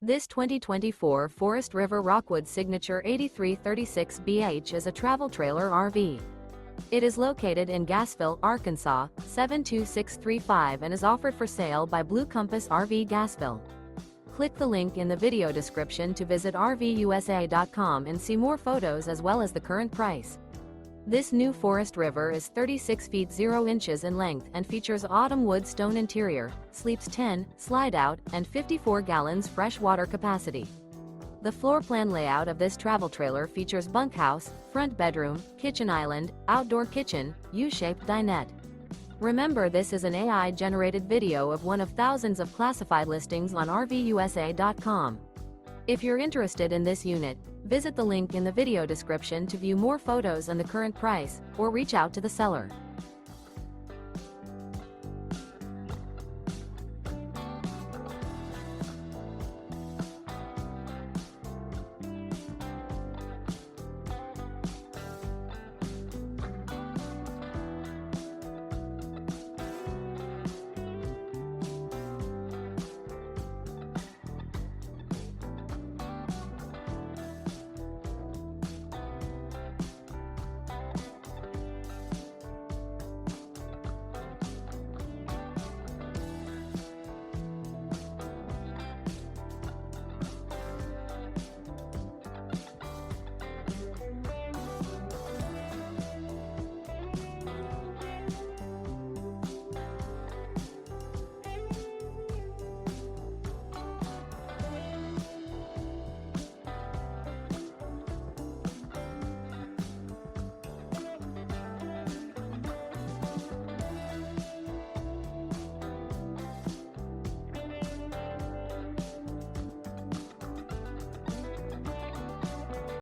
This 2024 Forest River Rockwood Signature 8336BH is a travel trailer RV. It is located in Gassville, Arkansas, 72635 and is offered for sale by Blue Compass RV Gassville. Click the link in the video description to visit RVUSA.com and see more photos as well as the current price. This new Forest River is 36 feet 0 inches in length and features autumn wood stone interior, sleeps 10, slide-out, and 54 gallons fresh water capacity. The floor plan layout of this travel trailer features bunkhouse, front bedroom, kitchen island, outdoor kitchen, U-shaped dinette. Remember, this is an AI-generated video of one of thousands of classified listings on RVUSA.com. If you're interested in this unit, visit the link in the video description to view more photos and the current price, or reach out to the seller.